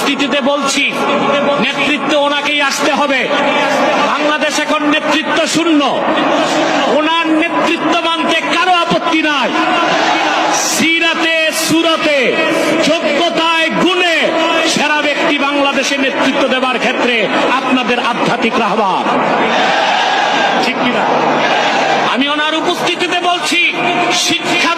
উপস্থিতিতে বলছি, নেতৃত্ব ওনাকেই আসতে হবে। বাংলাদেশ এখন নেতৃত্ব শূন্য। ওনার নেতৃত্ব মানতে কারো আপত্তি নাই। সিরাতে সুরতে যোগ্যতায় গুণে সেরা ব্যক্তি বাংলাদেশে নেতৃত্ব দেবার ক্ষেত্রে আপনাদের আধ্যাত্মিক রাহবার, ঠিক কিনা? আমি ওনার উপস্থিতিতে বলছি, শিক্ষা